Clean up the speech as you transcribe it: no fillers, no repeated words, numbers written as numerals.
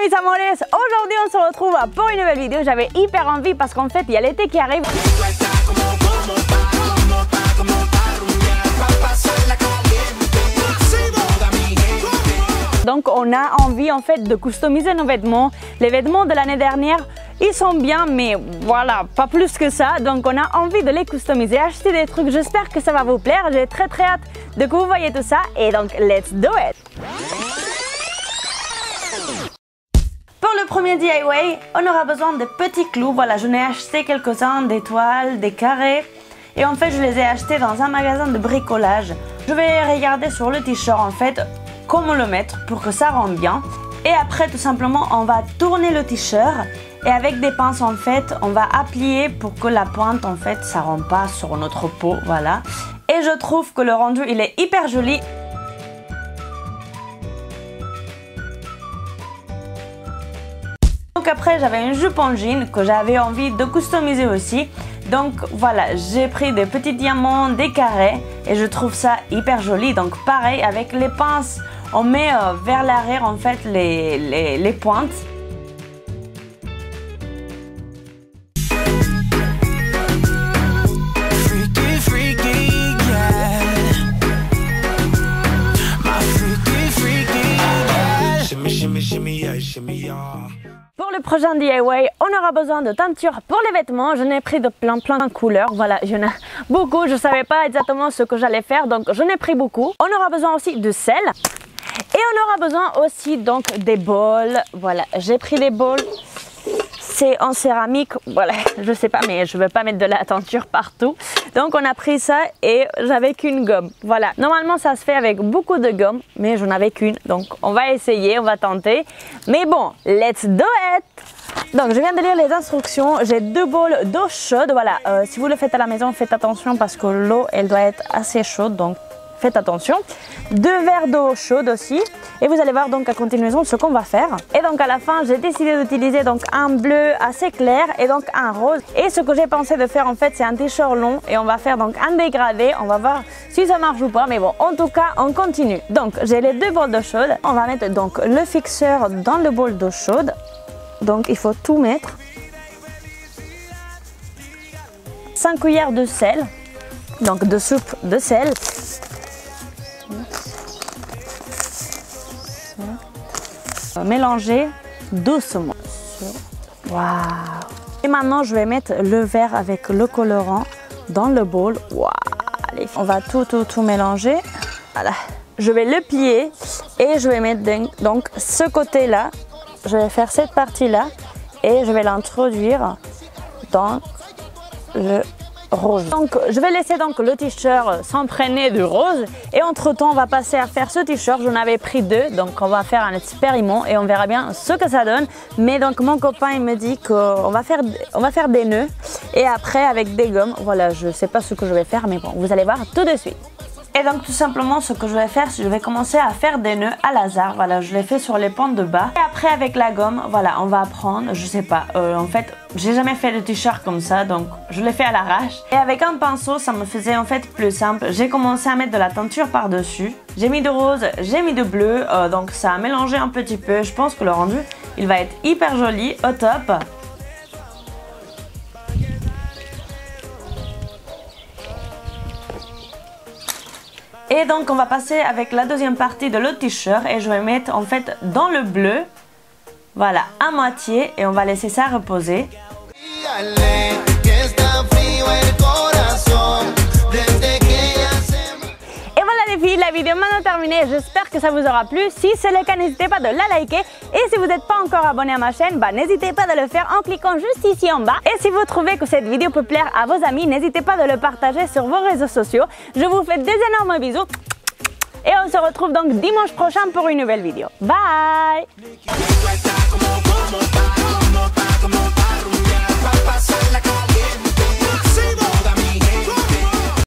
mis amores, aujourd'hui on se retrouve pour une nouvelle vidéo. J'avais hyper envie parce qu'en fait il y a l'été qui arrive. Donc on a envie en fait de customiser nos vêtements. Les vêtements de l'année dernière, ils sont bien, mais voilà, pas plus que ça. Donc on a envie de les customiser, acheter des trucs. J'espère que ça va vous plaire. J'ai très hâte de que vous voyez tout ça. Et donc, let's do it! Pour le premier DIY, on aura besoin de petits clous. Voilà, je n'ai acheté quelques-uns, des toiles, des carrés. Et en fait, je les ai achetés dans un magasin de bricolage. Je vais regarder sur le t-shirt en fait comment le mettre pour que ça rende bien. Et après, tout simplement, on va tourner le t-shirt. Et avec des pinces en fait, on va applier pour que la pointe en fait, ça rend pas sur notre peau, voilà. Et je trouve que le rendu, il est hyper joli. Donc après, j'avais une jupe en jean que j'avais envie de customiser aussi. Donc voilà, j'ai pris des petits diamants, des carrés et je trouve ça hyper joli. Donc pareil, avec les pinces, on met vers l'arrière en fait les pointes. Pour le prochain DIY, on aura besoin de teinture pour les vêtements. Je n'ai pris de plein de couleurs. Voilà, il y en a beaucoup. Je ne savais pas exactement ce que j'allais faire, donc je n'ai pris beaucoup. On aura besoin aussi de sel. Et on aura besoin aussi donc des bols. Voilà, j'ai pris des bols. C'est en céramique, voilà, je sais pas, mais je ne veux pas mettre de la teinture partout. Donc on a pris ça et j'avais qu'une gomme. Voilà, normalement ça se fait avec beaucoup de gomme, mais je n'avais qu'une. Donc on va essayer, on va tenter. Mais bon, let's do it! Donc je viens de lire les instructions. J'ai 2 bols d'eau chaude. Voilà, si vous le faites à la maison, faites attention parce que l'eau, elle doit être assez chaude. Donc faites attention. 2 verres d'eau chaude aussi. Et vous allez voir donc à continuation ce qu'on va faire. Et donc à la fin, j'ai décidé d'utiliser donc un bleu assez clair et donc un rose. Et ce que j'ai pensé de faire en fait, c'est un t-shirt long. Et on va faire donc un dégradé. On va voir si ça marche ou pas. Mais bon, en tout cas, on continue. Donc j'ai les 2 bols d'eau chaude. On va mettre donc le fixeur dans le bol d'eau chaude. Donc il faut tout mettre. 5 cuillères de sel. Donc de soupe de sel. Mélanger doucement. Waouh! Et maintenant, je vais mettre le verre avec le colorant dans le bol. Waouh! Allez, on va tout mélanger. Voilà. Je vais le plier et je vais mettre donc ce côté-là. Je vais faire cette partie-là et je vais l'introduire dans le rose. Donc je vais laisser donc le t-shirt s'imprégner de rose et entre temps on va passer à faire ce t-shirt. J'en avais pris 2, donc on va faire un expériment et on verra bien ce que ça donne. Mais donc mon copain il me dit qu'on va faire des nœuds et après avec des gommes. Voilà, je sais pas ce que je vais faire mais bon, vous allez voir tout de suite. Et donc tout simplement ce que je vais faire, c'est que je vais commencer à faire des nœuds à l'hasard. Voilà, je les fais sur les pentes de bas. Et après avec la gomme, voilà, on va prendre, je sais pas, en fait, j'ai jamais fait de t-shirt comme ça, donc je l'ai fait à l'arrache. Et avec un pinceau, ça me faisait en fait plus simple. J'ai commencé à mettre de la teinture par-dessus. J'ai mis de rose, j'ai mis de bleu, donc ça a mélangé un petit peu. Je pense que le rendu, il va être hyper joli, au top. Et donc on va passer avec la deuxième partie de l'autre t-shirt et je vais mettre en fait dans le bleu, voilà, à moitié et on va laisser ça reposer. Et voilà les filles, la vidéo est maintenant terminée, j'espère que ça vous aura plu. Si c'est le cas, n'hésitez pas de la liker. Et si vous n'êtes pas encore abonné à ma chaîne, n'hésitez pas de le faire en cliquant juste ici en bas. Et si vous trouvez que cette vidéo peut plaire à vos amis, n'hésitez pas de le partager sur vos réseaux sociaux. Je vous fais des énormes bisous. Et on se retrouve donc dimanche prochain pour une nouvelle vidéo. Bye!